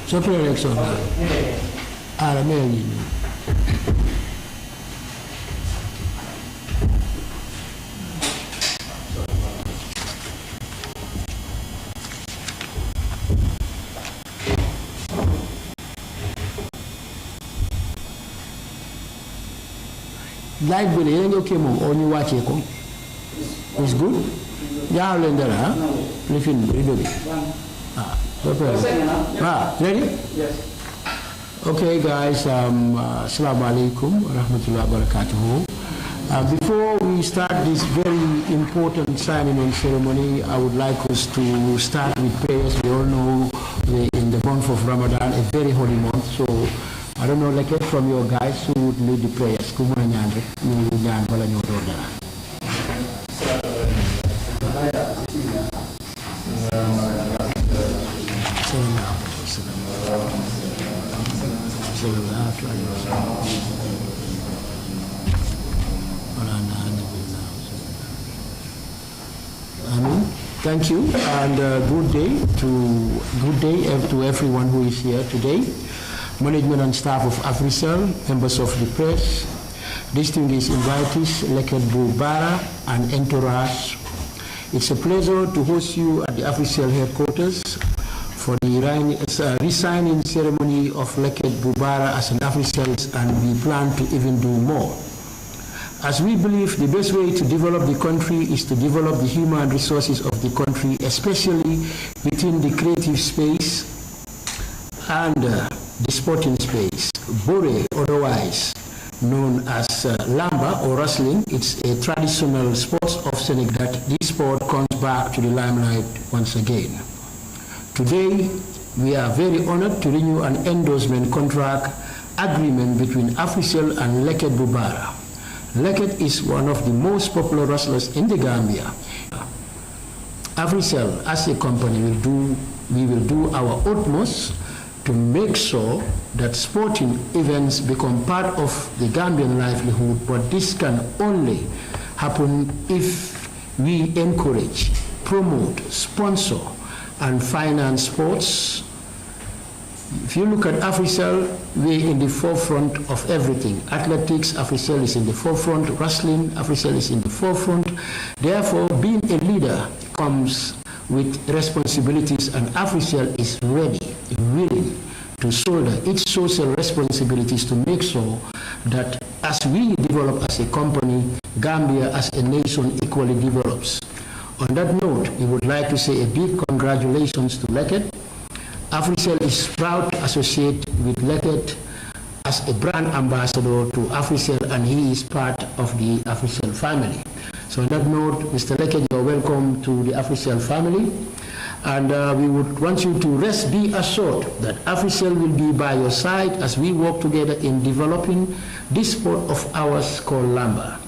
So pre-election, light bill yéen okay moom oo ñu wàccee ko it's good yaa leen dara ah lifin rido bi ready okay guys assalamu alaikum rahmatullahi wa barakatuhu. Before we start this very important signing on ceremony, I would like us to start with prayers. We all know we're in the month of Ramadan, a very holy month. So I don't know, Leket, from your guys who would lead the prayers. Amen. Thank you, and good day to everyone who is here today. Management and staff of Africell, members of the press, distinguished invitees, Leket Bubara and entourage. It's a pleasure to host you at the Africell headquarters for the re-signing ceremony of Leket Bubara as an Africell, and we plan to even do more. As we believe the best way to develop the country is to develop the human resources of the country, especially within the creative space and the sporting space. Bore, otherwise known as Lamba or wrestling, it's a traditional sport of Senegal. This sport comes back to the limelight once again. Today, we are very honored to renew an endorsement contract agreement between Africell and Leket Bubara. Leket is one of the most popular wrestlers in the Gambia. Africell, as a company, we will do our utmost to make sure that sporting events become part of the Gambian livelihood, but this can only happen if we encourage, promote, sponsor, and finance sports. If you look at Africell, we're in the forefront of everything. Athletics, Africell is in the forefront. Wrestling, Africell is in the forefront. Therefore, being a leader comes with responsibilities, and Africell is ready, willing to shoulder its social responsibilities to make sure that as we develop as a company, Gambia as a nation equally develops. On that note, we would like to say a big congratulations to Leket. Africell is proud to associate with Leket as a brand ambassador to Africell, and he is part of the Africell family. So on that note, Mr. Leket, you're welcome to the Africell family, and we would want you to be assured that Africell will be by your side as we work together in developing this sport of ours called Lamba.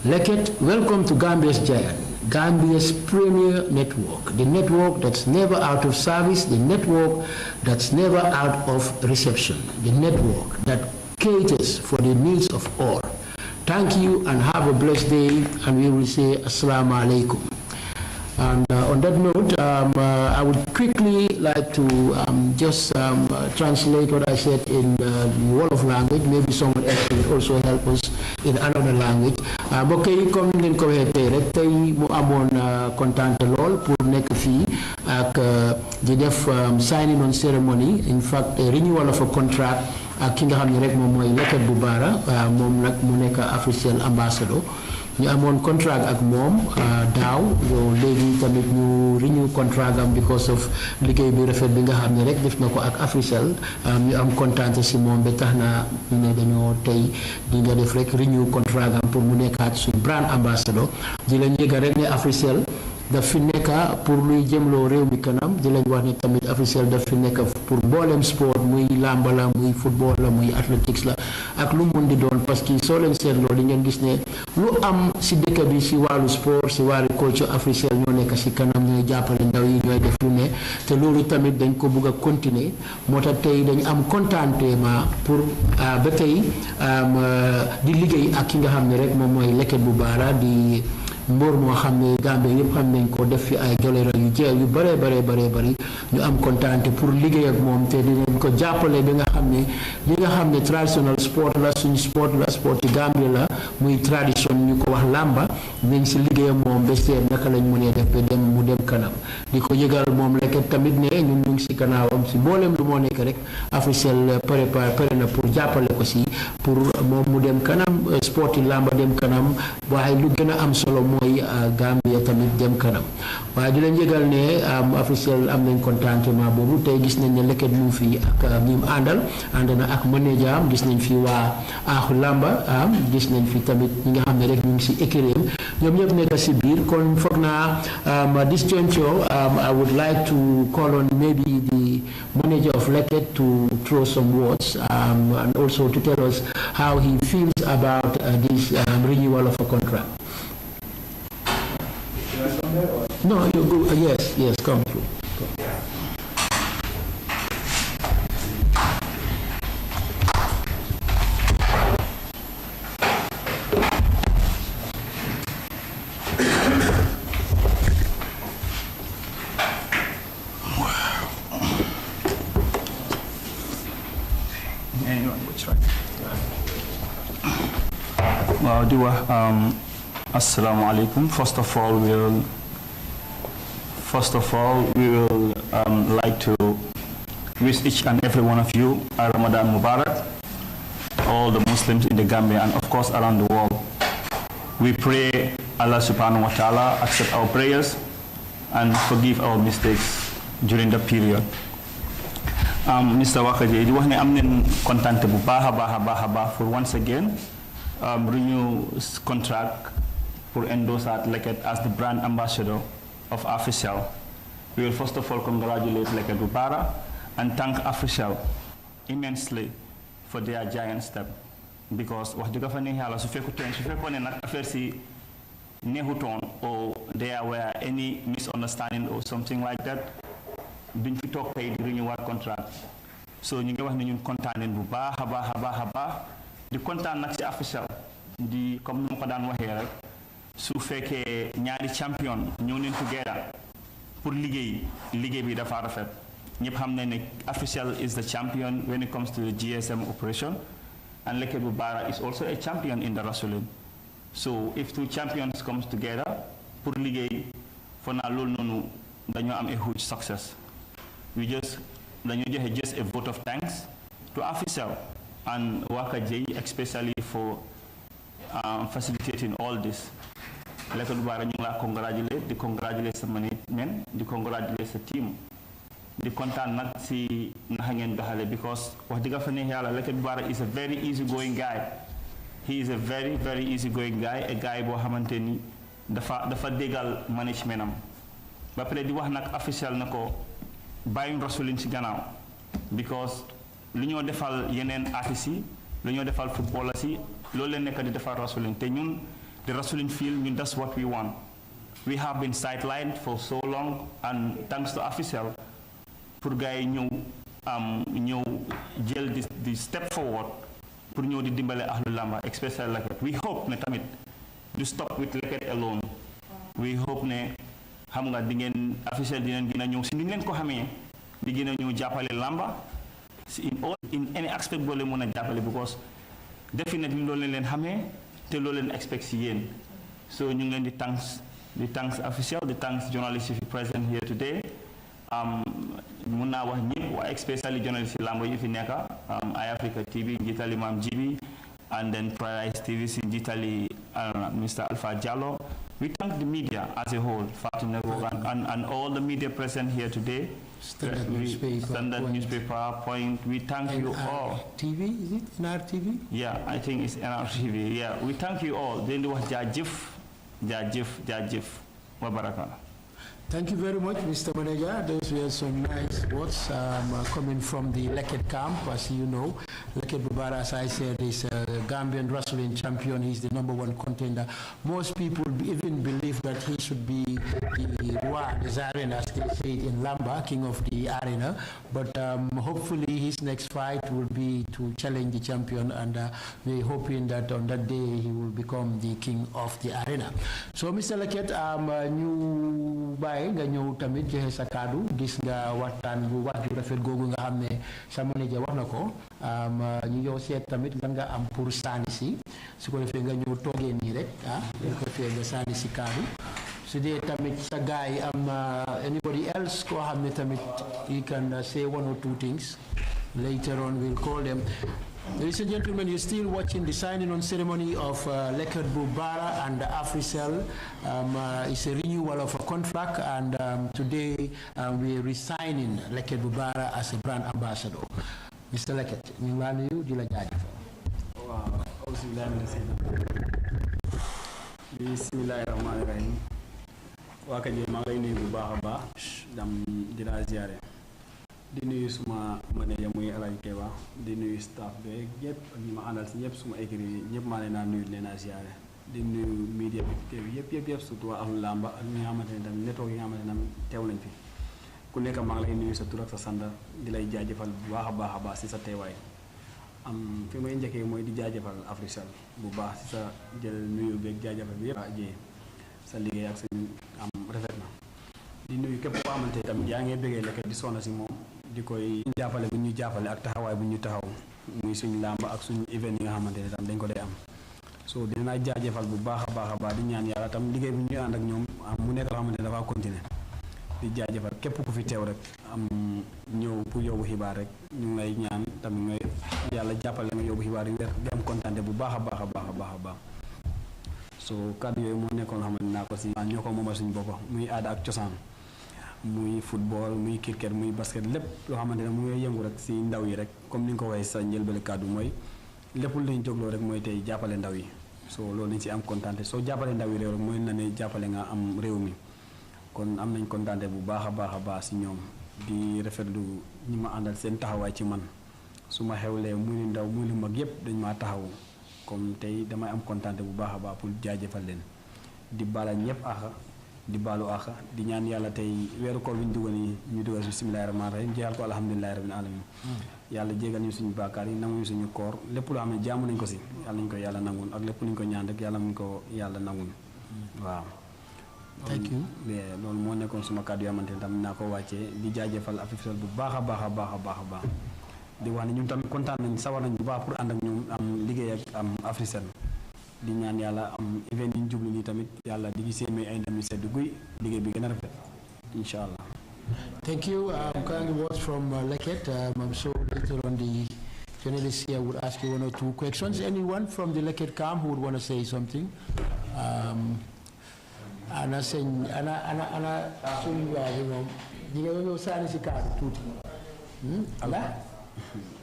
Leket, welcome to Gambia's giant, Gambia's premier network, the network that's never out of service, the network that's never out of reception, the network that caters for the needs of all. Thank you and have a blessed day, and we will say Assalamu alaikum. And on that note, I would quickly like to just translate what I said in the Wolof language. Maybe someone else will also help us in another language. Mbokk yi comme ngeen ko waxee tey rek tey mu amoon kontaan lool pour nekk fii ak di def signing on ceremony, in fact renewal of a contract ak ki nga xam ne rek moom mooy Leket Bubara moom nag mu nekk Africell ambassador. ñu amoon contract ak moom daaw yow léegi tamit ñu renew contract am because of liggéey bi rafet bi nga xam ne rek def na ko ak Africell ñu am kontaan si moom ba tax na ñu ne dañoo tey di nga def rek renew contract am pour mu nekkaat suñu brand ambassador di leen yëgal rek ne Africell daf fi nekk pour luy jëmloo réew mi kanam di lañ wax ne tamit Africell daf fi nekk pour mboolem sport muy làmba la muy football la muy athletics la ak lu mun di doon parce que soo leen seetloo di ngeen gis ne lu am si dëkk bi si wàllu sport si wàllu culture Africell ñoo nekk si kanam ñooy jàppale ndaw yi ñooy def lu ne te loolu tamit dañ ko bugg a continuer moo tax tey dañu am contentement pour ba tey di liggéey ak ki nga xam ne rek moom mooy Leket bu Baara di mbóor moo xam ne Gambie yëpp xam nañ ko def fi ay jolera yu jeex yu bëree bëri ñu am kontaante pour liggéey ak moom te dinañ ko jàppale bi nga xam ne li nga xam ne traditional sport la suñu sport la sport yi Gambie la muy tradition ñu ko wax làmba nañ si liggéey ak moom ba seet naka lañ mënee def ba dem mu dem kanam di ko yëgal moom Leket tamit ne ñun ñu ngi si gannaawam si mboolem lu moo nekk rek Africell pare na pour jàppale ko si pour moom mu dem kanam sport yi làmba dem kanam waaye lu gën a am solo mooy Gambia tamit dem kanam waaye di leen yëgal ne Africell am nañ contentement boobu tey gis nañ ne Leket mu fii ak ñi mu ànd na ak manager am gis nañ fi waa aaxu làmba gis nañ fi tamit ñi nga xam ne rek ñu ngi si écurie ñoom ñëpp nekk si biir kon foog naa this juncture I would like to call on maybe the manager of Leket to throw some words and also to tell us how he feels about this renewal of a contract. No, you go. Yes, come through. Assalamu alaikum. First of all, we will like to wish each and every one of you a Ramadan Mubarak, all the Muslims in the Gambia and of course around the world. We pray Allah subhanahu wa ta'ala accept our prayers and forgive our mistakes during the period. Mr. Wakaji, di wax ne am nañ kontaan bu baax for once again renew contract for endorse at Leket as the brand ambassador of Africell. We will first of all congratulate Leket Bubara and thank Africell immensely for their giant step, because wax dëgg fa ne Yàlla su fekkoon ne nag affaire si neexutoon or there were any misunderstanding or something like that duñ fi toog tey di renew contract. So ñu ngi wax ne ñun kontaan nañ bu baax a baax di kontaan nag ci Africell di comme nu ma ko daan waxee rek su fekkee ñaari champion ñëw nañ together pour liggéey bi dafa rafet. ñëpp xam nañ ne Africell is the champion when it comes to the GSM operation, and Leket Bubara is also a champion in the Rasulin. So if two champions comes together pour liggéey for naa loolu noonu dañoo am a huge success. dañoo joxe just a vote of thanks to Africell and Waka J especially for facilitating all this. Leket Bubara ñu ngi laa congratulate sa management, di congratulate sa team, di kontaan nag si naka ngeen doxale, because wax dëgg fa ne Yàlla Leket Bubara is a very easy going guy. He is a very very easy going guy, a guy boo xamante ni dafa déggal management am ba pare di wax nag Africell na ko bàyyim Rasulin si gannaaw, because lu ñoo defal yeneen artistes yi lu ñoo defal footballers yi loolu leen nekk di defal Rasulin, te ñun the Rasulin field ñun that's what we want. We have been sidelined for so long, and thanks to Africell pour gars yi ñëw jël di step forward pour ñëw di dimbale ahlu lamba especially Leket. We hope ne tamit du stop with Leket alone. We hope ne xam nga di ngeen Africell di ngeen gën a ñëw si ni leen ko xamee di gën a ñëw jàppale lamba in any aspect boo leen mën a jàppale, because definitely loolu leen xamee te loolu leen expect si yéen. So ñu ngi leen di thanks Africell, di thanks journalists yi present here today. mun naa wax ñëpp waa especially journalists yi lamba yi fi nekk Eye Africa TV njiitali Maam Jibi, and then Paradise TV si njiitali Mr. Alpha Diallo. We thank the media as a whole, Fatou Nebo, and all the media present here today. Standard Newspaper, Point. We thank you all. TV, is it? NRTV? Yeah, I think it's NRTV. Yeah, we thank you all. Then was Jajif. Wa barakala. Thank you very much, Mr. Manager. Those were some nice words coming from the Leket camp. As you know, Leket Bubara, as I said, is a Gambian wrestling champion. He's the #1 contender. Most people even believe that he should be the roi des arènes, as they say it in Lamba, king of the arena. But hopefully his next fight will be to challenge the champion, and we're hoping that on that day he will become the king of the arena. So, Mr. Leket, ñu bàyyi nga ñëw tamit joxe sa kaddu gis nga waxtaan bu wax ju rafet googu nga xam ne sa manager wax na ko ñu yow seet tamit lan nga am pour sànni si su ko defee nga ñëw toogee nii rek dañ ko fee nga sànni si kaddu su dee tamit sa gars yi am anybody else koo xam ne tamit you can say one or two things later on we'll call them. Ladies and gentlemen, you're still watching the signing on ceremony of Leket Bubara and Africell. It's a renewal of a contract, and today we're resigning Leket Bubara as a brand ambassador. Mr. Leket, ñu ngi laa nuyu di la jaajëfal. Waaw, bismillahi rahmaani rahim. Waa Kajoor maa ngi lay nuyu bu baax a baax dam di la ziare. Di nuyu suma manager muy Alaaji Keba di nuyu staff be yëpp ak ñi ma àndal si ñëpp suma écrit ñëpp maa leen naa nuyu leen a ziare di nuyu media bi teew yëpp surtout waa ahlu lamba ak ñi nga xamante ne tamit network yi nga xamante ne teew nañ fi ku nekk maa ngi lay nuyu sa tur ak sa sant di lay jaajëfal bu baax a baax si sa teewaay fi may njëkkee mooy di jaajëfal Africell bu baax si sa jël nuyu beeg jaajëfal bi yëpp jee sa liggéey ak sa rafet na di nuyu képp koo xamante tamit yaa ngi bëggee Leket di sonna si moom di koy jàppale bu ñu jàppale ak taxawaay bu ñu taxaw muy suñu làmb ak suñu event yi nga xamante ne tam dañ ko day am so dinaa jaajëfal bu baax a baax di ñaan yàlla tam liggéey bu ñuy ànd ak ñoom mu nekk loo xamante ne dafa continuer di jaajëfal képp ku fi teew rek am ñëw pour yóbbu xibaar rek ñu ngi lay ñaan tamit nga yàlla jàppale nga yóbbu xibaar yi di am kontaante bu baax a baax so kàddu yooyu moo nekkoon loo xamante naa ko si ñoo ko moomal suñu boppa muy aada ak cosaan muy football muy cricket muy basket lépp loo xamante ne mu ngi yëngu rek si ndaw yi rek comme ni nga ko waxee sa njëlbale kàddu mooy lépp lu ñu jógloo rek mooy tey jàppale ndaw yi so loolu lañ si am kontaante soo jàppale ndaw yi réew rek mooy na ne jàppale nga am réew mi kon am nañ kontaante bu baax a baax si ñoom di rafetlu ñi ma àndal seen taxawaay ci man su ma xewlee muy ndaw muy lu mag yëpp dañ maa taxaw comme tey damay am kontaante bu baax a baax pour jaajëfal leen di bala ñëpp di baalu àq di ñaan yàlla tey weeru koor bi ñu dugal nii ñu dugal si bismillahi rahmaani rahim jeexal ko alhamdulilahi rabbil alamin yàlla jégal ñu suñu bàkkaar yi nanguñu suñu koor lépp loo xam ne jaamu nañ ko si yàlla nañ ko yàlla nangul ak lépp luñ ko ñaan rek yàlla nañ ko yàlla nangul waaw thank you loolu moo nekkoon suma kàddu yoo xamante ne tam naa ko wàccee di jaajëfal Africell bu baax a baax di wax ne ñun tamit kontaan nañ sawar nañ bu baax pour ànd ak ñoom am liggéey ak am Africell di ñaan yàlla am event yi ñu jublu nii tamit yàlla di gisee may ay ndam yu sedd guy liggéey bi gën a rafet incha allah. Thank you. Kind words from Leket. I'm sure later on the journalists here would ask you one or two questions. Anyone from the Leket camp who would want to say something? Ana sen ana sunu yaay moom di nga ñëw sànni si kaddu tuuti.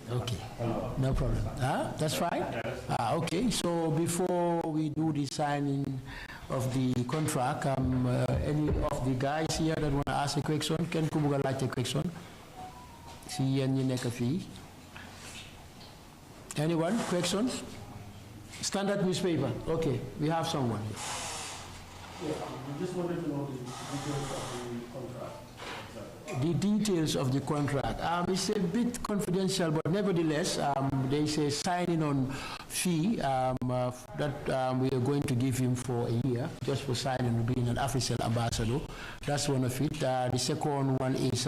Okay, no problem. That's fine. Okay, so before we do the signing of the contract, any of the guys here that want to ask a question, can ku bëgg a laajte question? Si yéen ñi nekk fii. Anyone? Questions? Standard newspaper. Okay, we have someone. Yeah, we just wanted to know the details of the contract. The details of the contract. It's a bit confidential, but nevertheless, they say signing on fee that we are going to give him for a year, just for signing being an Africell ambassador. That's one of it. The second one is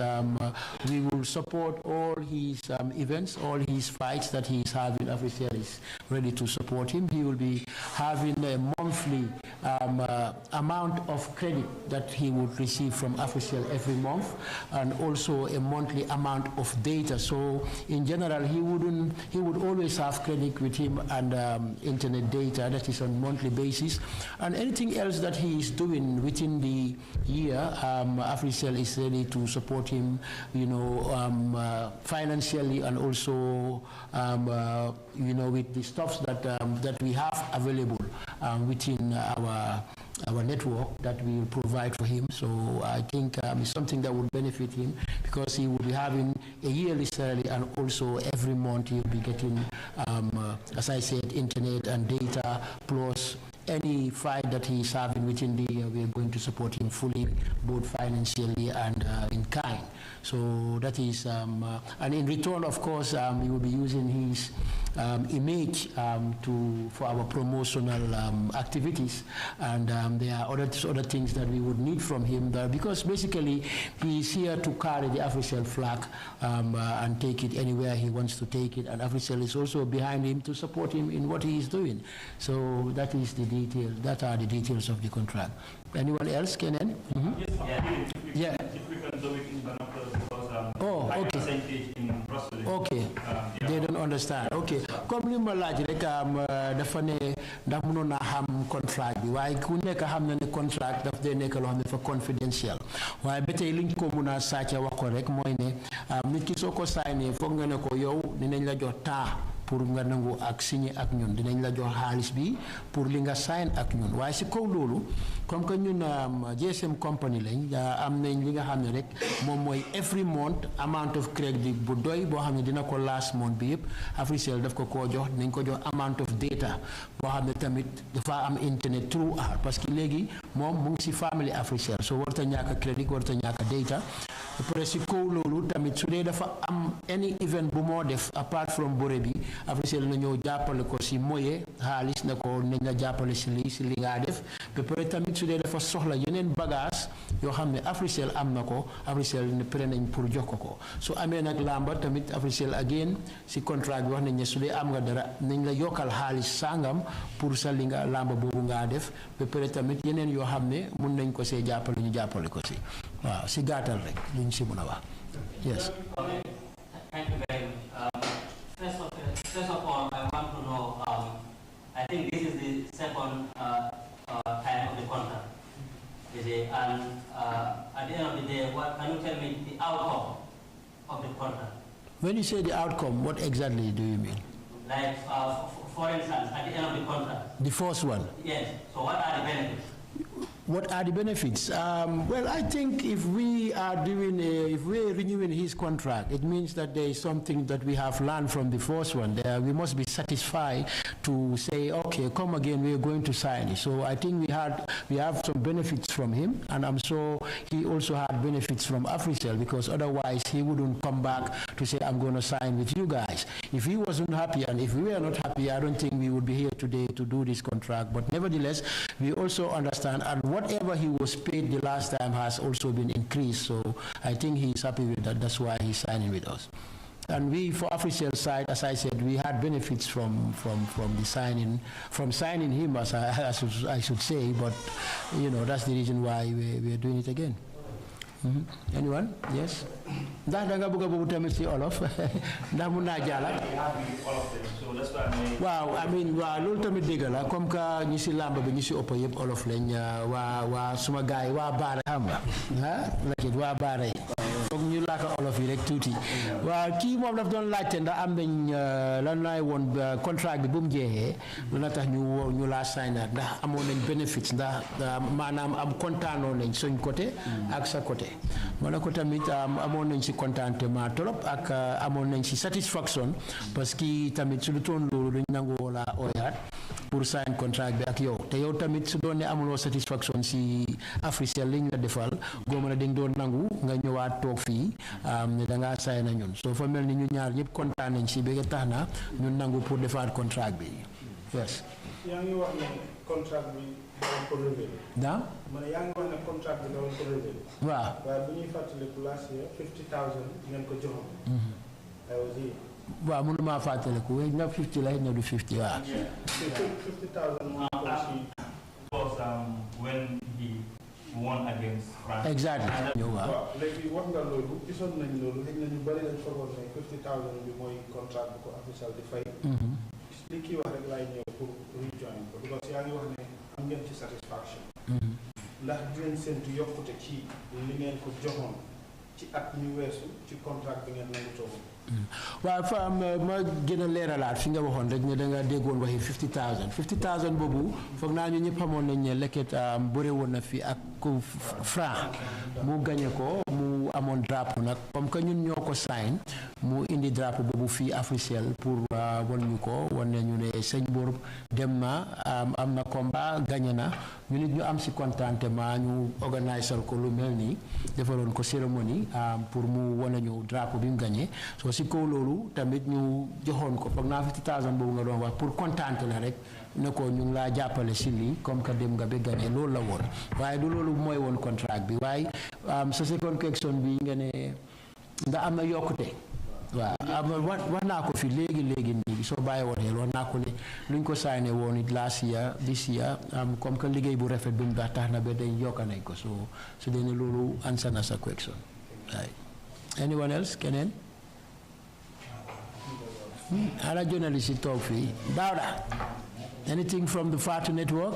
we will support all his events, all his fights that he is having. Africell is ready to support him. He will be having a monthly amount of credit that he would receive from Africell every month, and also a monthly amount of data. So in general, he would always have credit with him and internet data that is on monthly basis, and anything else that he is doing within the year, Africell is ready to support him, financially, and also with the stuffs that we have available within our our network that we will provide for him. So I think it's something that would benefit him because he will be having a yearly salary and also every month he will be getting, as I said, internet and data plus any fight that he is having within the year. We are going to support him fully, both financially and in kind. So that is, and in return, of course, we will be using his image for our promotional activities, and there are other things that we would need from him because basically he is here to carry the Africell flag and take it anywhere he wants to take it, and Africell is also behind him to support him in what he is doing. So that is the detail. That are the details of the contract. Anyone else, Kenan? Yes, if we can do it in binoculars because okay. In Brussels. Okay, they don't understand. Okay, comme li ma laaj rek dafa ne ndax mënoon naa xam contract bi waaye ku nekk xam na ne contract daf dee nekk loo xam ne dafa confidential waaye ba tey liñ ko mun a sàcca wax ko rek mooy ne nit ki soo ko signé foog nga ne ko yow dinañ la jox temps pour nga nangu ak signé ak ñun dinañ la jox xaalis bi pour li nga sign ak ñun waaye si kaw loolu comme que ñun GSM company lañ am nañ li nga xam ne rek moom mooy every month amount of credit bu doy boo xam ne dina ko last month bi yëpp Africell daf ko koo jox dinañ ko jox amount of data boo xam ne tamit dafa am internet throughout parce que léegi moom mu ngi si family Africell so warta ñàkk crédit warta ñàkk data après si kaw loolu tamit su dee dafa am any event bu moo def apart from bore bi Africell na ñëw jàppale ko si moye xaalis na ko nañ la jàppale si li ngaa def ba pare tamit su dee dafa soxla yeneen bagage yoo xam ne Africell am na ko Africell ne pare nañ pour jox ko su amee nag lamba tamit Africell again si contrat bi wax nañ ne su dee am nga dara nañ la yokkal xaalis sangam pour sa li nga lamba boobu ngaa def ba pare tamit yeneen yoo xam ne mun nañ ko see jàppale ñu jàppale ko si waaw si gàttal rek luñ si mën a wax yes. Thank you very much. First of all, I want to know, I think this is the second time of the contract. And at the end of the day, what can you tell me the outcome of the contract? When you say the outcome, what exactly do you mean? Like, for instance, at the end of the contract. The first one? Yes. So what are the benefits? What are the benefits? Well, I think if we are if we're renewing his contract, it means that there is something that we have learned from the first one. We must be satisfied to say, okay, come again, we're going to sign it. So I think we have some benefits from him, and I'm sure he also had benefits from Africell, because otherwise he wouldn't come back to say, I'm going to sign with you guys. If he wasn't happy, and if we were not happy, I don't think we would be here today to do this contract. But nevertheless, we also understand, and whatever he was paid the last time has also been increased. So I think he's happy with that. That's why he's signing with us. And we, for Africell side, as I said, we had benefits from the signing him, as I should say. But you know, that's the reason why we're doing it again. Anyone? Yes. Ndax da nga bëgg a boobu tamit ci olof ndax mun naa jàllal. waaw amiin waaw loolu tamit dégg la comme que ñi ci làmb bi ñi ci ëpp yëpp olof lañ waa suma gars yi waa baara xam nga Leket waa baara yi foog ñu laaka olof yi rek tuuti waaw kii moom daf doon laajte ndax am nañ lan laay woon contrat bi bu mu jeexee lu na tax ñu laa signaat ndax amoon nañ benefits ndax maanaam am kontaanoo nañ suñ côté ak sa côté ma ne ko tamit amoon nañ ci contentement trop ak amoon nañ ci satisfaction parce que tamit su lu toon loolu duñ nangoo la ooyaat pour sign contract bi ak yow te yow tamit su doon ne amuloo satisfaction ci Africell liñ la defal góoma na dañ doon nangu nga ñëwaat toog fii ne da ngaa sign na ñun soo fa mel ni ñu ñaar ñëpp kontaan nañ ci ba tax na ñun nangu pour defaat contract bi yes. yaa ngi wax ne contract bi dañ ko révélé. daa. ma ne yaa ngi wax ne contract bi dañ ko révélé. waaw. waaye bu ñuy fàttaliku last year 50,000 ngeen ko joxoon. I was here. waaw mënuma fàttaliku wéy na 50 la na du 50 waaw. 50,000 moom ko si. was when he won against France. Exactly. waaw léegi wax nga loolu gisoon nañ loolu xëy na ñu bëri dañ foogoon ne 50,000 bi mooy contract bu ko Africell di fay. li kii wax rek laay ñëw pour rejoin ko because yaa ngi wax ne am ngeen ci satisfaction. ndax dinañ séntu yokkute ci li ngeen ko joxoon ci at ñu weesu ci contract bi ngeen nangu toog. waaw fa ma gën a leeralaat fi nga waxoon rek ne da nga déggoon waxi 50,000 boobu foog naa ñu ñëpp xamoon nañ ne Leket bëre woon na fi ak franc mu gagné ko mu amoon drapeau nag comme que ñun ñoo ko sign mu indi drapeau boobu fii Africell pour wan ñu ko wan ne ñu ne sëñ Bour dem na am na combat gagné na ñu nit ñu am si contentement ñu organisal ko lu mel nii defaloon ko cérémonie pour mu wane ñu drapeau bi mu gagné soo si kaw loolu tamit ñu joxoon ko foog naa 50,000 boobu nga doon wax pour contente la rek ne ko ñu ngi laa jàppale si lii comme que dem nga ba gagné loolu la woon waaye du loolu mooy woon contrat bi waaye sa second question bi nga ne nga am na yokkute waaw wax naa ko fi léegi nii soo bàyyi woon xel wax naa ko ne luñ ko signé woon it last year this year comme que liggéey bu rafet bi mu tax na ba dañ yokka nañ ko so su dee ne loolu answer na sa question waaye anyone else keneen ana journalist yi toog fii Dawda anything from the Fatu network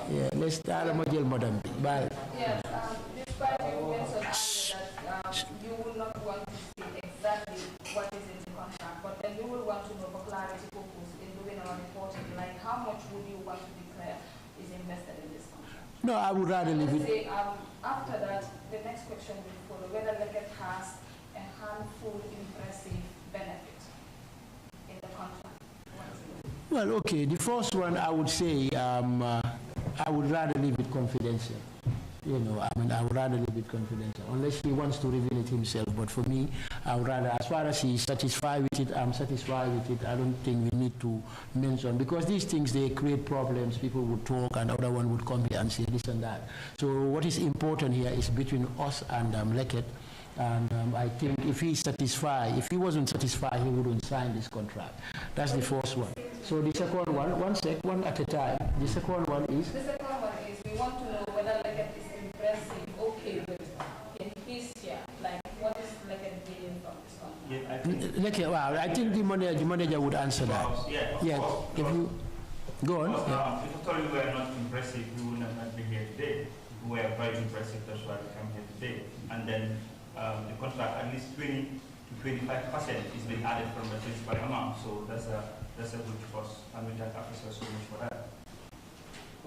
yeah let's start ma jël madam bi bye. Yes, despite you mentioned earlier that you will not want to see exactly what is in the contract, but then you will want to know for clarity purpose in doing our reporting, like how much would you want to declare is invested in this contract? No, I would rather leave it. Say, after that, the next question will follow, whether Leket has a handful impressive benefit in the contract. Well, okay, the first one I would say I would rather leave it confidential. You know, I mean, I would rather leave it confidential, unless he wants to reveal it himself. But for me, I would rather, as far as he's satisfied with it, I'm satisfied with it. I don't think we need to mention, because these things, they create problems. People would talk and other one would come here and say this and that. So what is important here is between us and Leket. And I think if he's satisfied, if he wasn't satisfied, he wouldn't sign this contract. That's the first one. So the second one at a time. The second one is? The second one is, we want to know whether Leket is impressive, okay with in his share. Like, what is Leket getting from this contract? Yeah, I think, Leket, well, I think the manager would answer that. yeah, of course. If you go on. If I told you we are not impressive, we would not be here today. We are quite impressive, that's why we come here today. And then the contract, at least 20 to 25% is being added from the principal amount. So that's a good cost, and we thank Africell so much for that.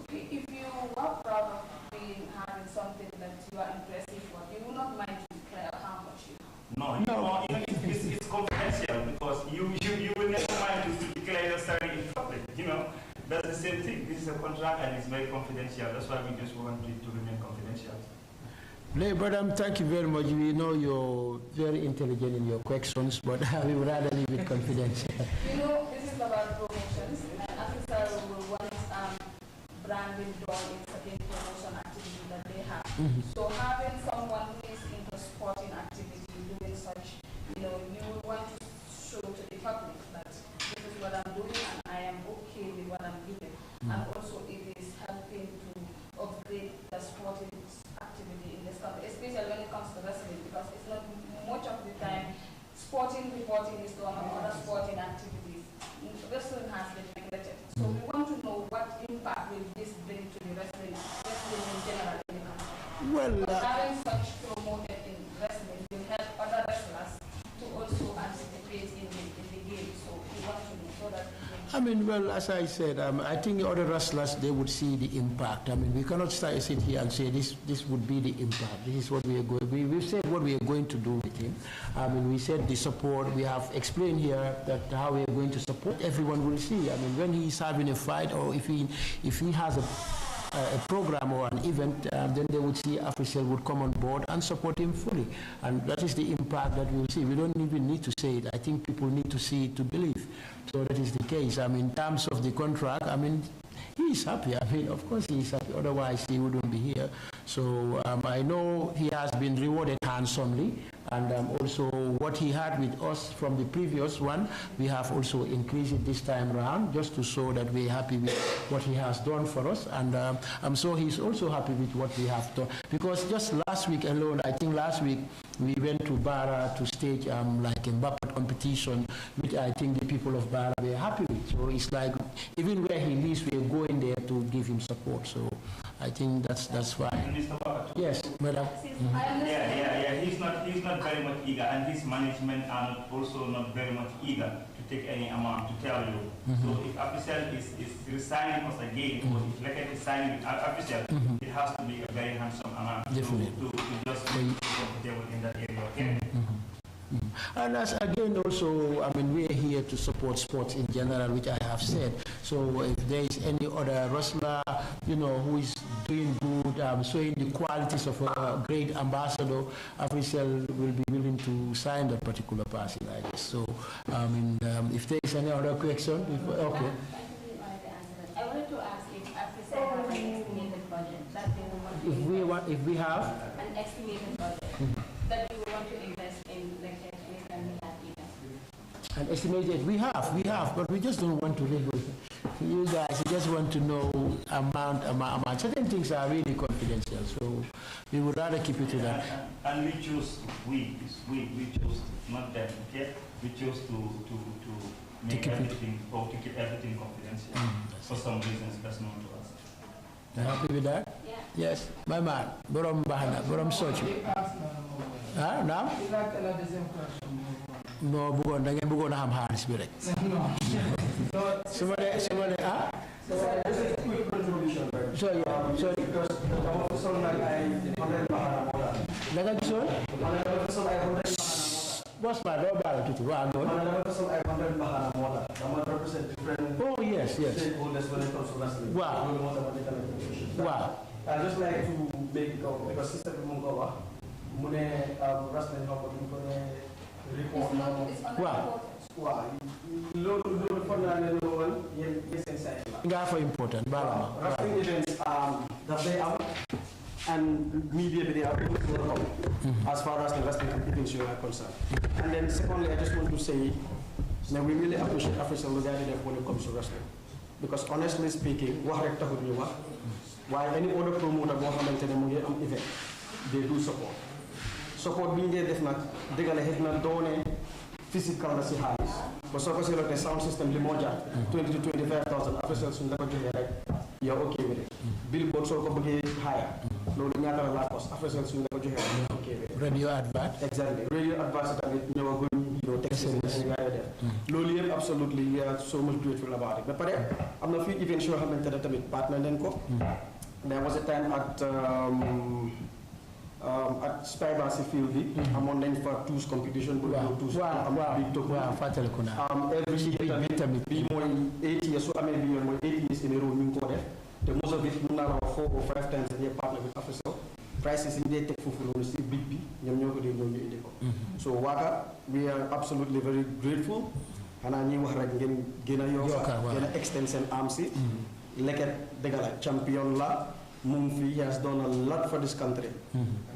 Okay, if you are proud of having something that you are impressive for, you will not mind to declare how much you have. No, it's confidential, because you will never mind to declare your salary in public, you know. That's the same thing. This is a contract and it's very confidential. That's why we just want it to remain confidential. Madam, thank you very much. We know you're very intelligent in your questions, but we would rather leave it confidential. You know, this is about promotions, and Africell will want branding done in certain promotion activity that they have. So having someone who is into sporting activity doing such, you know, you will want to show to the public that this is what I'm doing and I am okay with what I'm doing. And also it is helping to upgrade the sporting activity in this country, especially when it comes to wrestling, because it's not much of the time sporting reporting is done on other sporting activities. Wrestling has been neglected. So we want to know what impact will this bring to the wrestling in general in the country. Well, Having such promoted in wrestling will help other wrestlers to also participate in the game. So we want to know so that I mean, well, as I said, I think other wrestlers, they would see the impact. I mean, we cannot sit here and say this would be the impact. This is what we are going. We've said what we are going to do with him. I mean, we said the support. We have explained here that how we are going to support. Everyone will see. I mean, when he's having a fight, or if he has a program or an event, then they would see Africell would come on board and support him fully. And that is the impact that we will see. We don't even need to say it. I think people need to see it to believe. So that is the case. I mean, in terms of the contract, I mean, he is happy. I mean, of course he is happy. Otherwise, he wouldn't be here. So I know he has been rewarded handsomely. And also what he had with us from the previous one, we have also increased it this time around, just to show that we're happy with what he has done for us. And I'm sure he's also happy with what we have done. Because just last week alone, I think last week, we went to Bara to stage like a Mbapat competition, which I think the people of Bara were happy with. So it's like, even where he lives, we are going there to give him support. So I think that's fine. Mr. Babato. Yes, madam. Yeah. He's not very much eager, and his management are also not very much eager to take any amount to tell you. So if Africell is resigning us again, or if Leket is signing with Africell, it has to be a very handsome amount to just be comfortable in that area. Okay? And as again also, I mean, we are here to support sports in general, which I have said. So if there is any other wrestler, who is doing good, showing the qualities of a great ambassador, Africell will be willing to sign that particular person, I guess. So, if there is any other question, okay. I wanted to ask if Africell has an estimated budget that they will want to If we have an estimated budget that you want to invest in Leket anytime we have events. an estimated, we have, but we just don't want to reveal. You guys just want to know amount. Certain things are really confidential, so we would rather keep it to that. And we chose, we chose, not them, okay? We chose to make everything, or to keep everything confidential for some reasons that's known to us. You happy with that? Yeah. Yes, my man. Borom bahana, borom sochu. Ah, now? No, bugon, da ngeen bëggoon a xam xaalis bi rek. Somebody, ah? Just a quick contribution, right? So yeah, so because I'm also like I 100 bahana mola. naka gisoon? I'm also like 100 bahana mola. Boss ma doo baal tuuti waa noonu. I'm also like 100 bahana mola. I'm represent different Oh yes. stakeholders when it comes to wrestling. Wow. Wow. I just like to make it up because sister Mungowa, Mune wrestling company, Mune report now. Wow. Wow. Load for the yes inside. Nga for important, balama. Wrestling events that they are and media they are welcome as far as the wrestling events you are concerned. And then secondly, I just want to say that we really appreciate Africell when it comes to wrestling. Because honestly speaking, why any other promoter go event, they do support. Support being there, they can donate physical na si halis. But so kasi the sound system limoja 20 to 25,000 Africell sun dapat joxe rek you're okay with it. Billboard so ko bëgge higher. Lolu ñaata la cost Africell sun dapat joxe rek okay with it. Radio advert. Exactly. Radio advert tamit ñëwagul Texas and lolu yëpp absolutely we are so much grateful about it. But pare am na few events yoo xamante ne tamit partner leen ko. There was a time at Spybasi Field, I'm on then for tools competition. Every year, be more 8 years, so I may be more 8 years in a row. The most of it, now 4 or 5 times a year partner with Africell. Prices in there take for big. So Waka, we are absolutely very grateful. And I knew Gena extension AMC, Leket Degala champion la. He has done a lot for this country.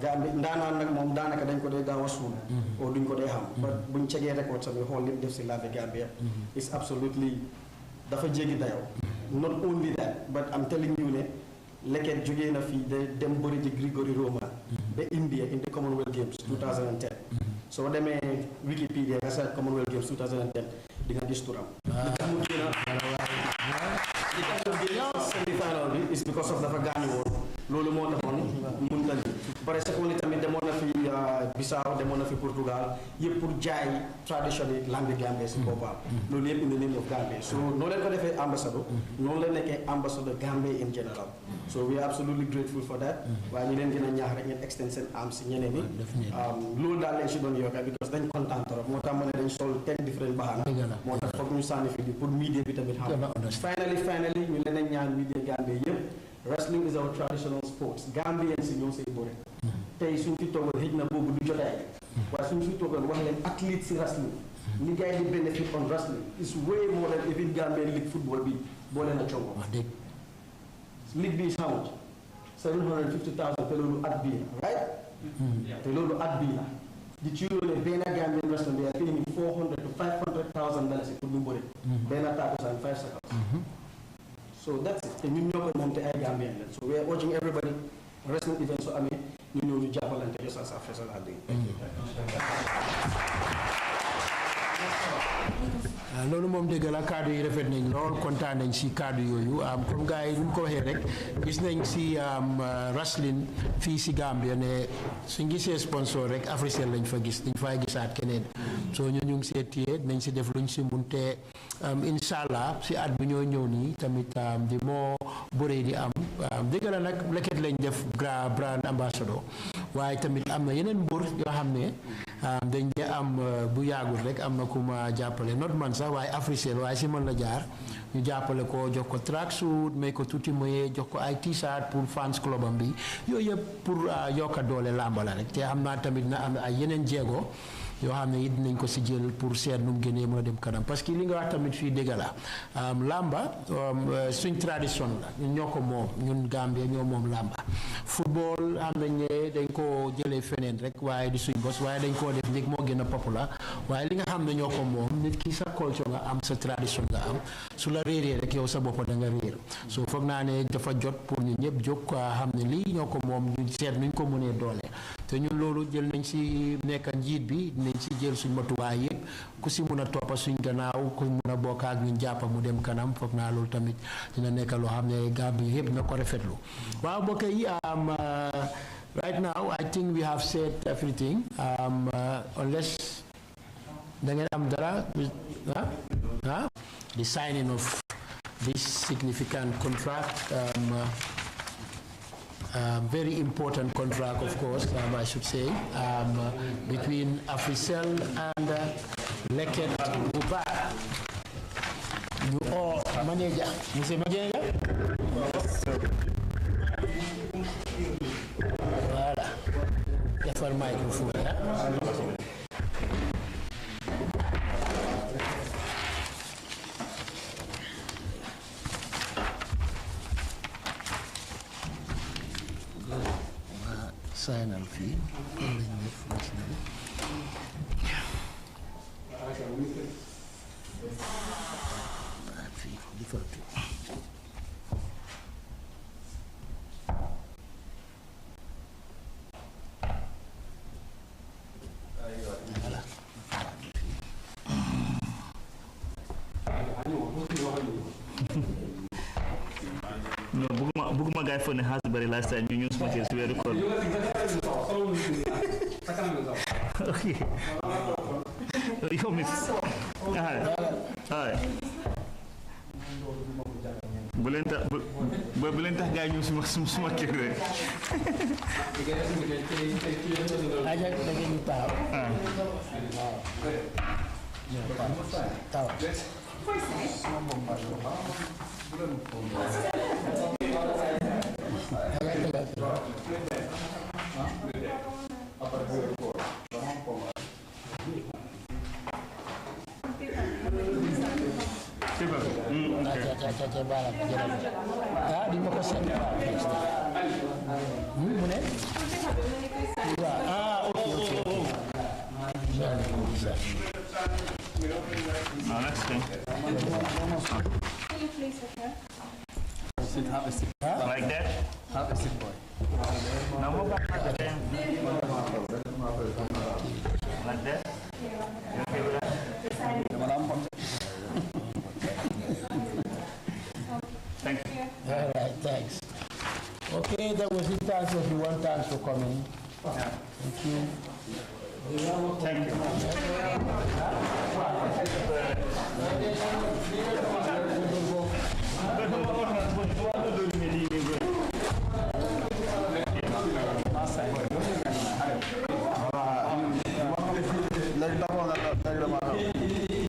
Ndana nak mom danaka dañ ko day gawa sul or duñ ko day xam but buñ ci record sama xol lim def ci la Gambia is absolutely dafa jéggi dayo. Not only that but I'm telling you ne Leket jógee na fi dem bëri ci Gregory Roman ba India in the Commonwealth Games 2010. So demee Wikipedia nga search Commonwealth Games 2010 di nga gis turam. Semi-final is because of the Fagani war. Lolo mo taxone mun tan bare second tamit demoon na fi Bissau demoon na fi Portugal yépp pour jaay traditional langue Gambie ci bopam lolu yépp in the name of Gambia. So no len ko defé ambassador non la nekké ambassador Gambie in general. So we are absolutely grateful for that. Wa ñi len gëna ñaax rek ngeen extend seen am ci ñeneen ni lolu dal len ci doon yokka because dañ content trop moo tax mané dañ sol 10 different bahana moo tax fokk ñu sanni fi pour media bi tamit xam finally ñu leen ñaan media Gambie yépp wrestling is our traditional sports. Gambians in say bore. Tay suñ fi togal hejna bobu du jotay. Wa suñ fi togal wax len athletes in wrestling. Ni gay di benefit on wrestling is way more than even Gambian league football bi bo len a chongo. League bi is how much? 750,000 te lolu at bi, right? Te lolu at bi la. Di ci yone ben Gambian wrestling they are paying 400 to 500,000 dollars pour ñu bore. Ben attaque en 5 seconds. So that's it. And you know Gambian. So we are urging everybody, wrestling events, so I mean, you know, you Japan and just as Africell are doing. Thank you. loolu moom dëgg la kaddu yi rafet nañ lool kontaan nañ si kaddu yooyu comme gars yi lu mu ko waxee rek gis nañ si wrestling fii si Gambia ne suñ gisee sponsor rek Africell lañ fa gis dañ fay gisaat keneen soo ñu ngi see téye nañ si def luñ si munte incha allah si at bi ñoo ñëw nii tamit di moo bëree di am dëgg la nag Leket lañ def brand ambassador waaye tamit am na yeneen mbër yoo xam ne dañ dee am bu yàggul rek am na ku ma jàppale not man sax waaye Africell waaye si man la jaar ñu jàppale ko jox ko tracksuit may ko tuuti moyen jox ko ay t-shirt pour fans club am bi yooyu yëpp pour yokka doole làmba la rek te xam naa tamit na am ay yeneen jéego yoo xam ne it dinañ ko si jël pour seet nu mu génnee mën a dem kanam parce que li nga wax tamit fii dëgg la làmba suñ tradition la ñun ñoo ko moom ñun Gambie ñoo moom làmba football xam nañ ne dañ ko jëlee feneen rek waaye di suñ bos waaye dañ koo def ndig moo gën a populaire waaye li nga xam ne ñoo ko moom nit ki sa culture nga am sa tradition nga am su la réeree rek yow sa bopp da nga réer so foog naa ne dafa jot pour ñu ñëpp jóg xam ne lii ñoo ko moom ñu seet nuñ ko mënee doole te ñun loolu jël nañ si nekk njiit bi nañ si jël suñ matuwaay yëpp ku si mun a toppa suñ gannaaw ku mun a bokk ak ñun jàppa mu dem kanam foog naa loolu tamit dina nekk loo xam ne Gambie yëpp na ko rafetlu waaw mbokk yi right now I think we have said everything unless da ngeen am dara the signing of this significant contract very important contract, of course, I should say, between Africell and Leket Mubarak. You are manager. You say manager? Voilà. Il faut le microphone. Sign al fii No, buguma guy for the Hasbury last time you used my case we record. Okay. You miss. Alright. Bulenta guy use my kere. aja lagi ñu taw taw di ma ko seet mu ne Next thing. Can you please Have a seat. Like that? Have a seat, boy. Now move back like that. Like that? You okay with that? Thank you. All right, thanks. Okay, that was it. Thanks everyone. Thanks for coming. Thank you. Thank you.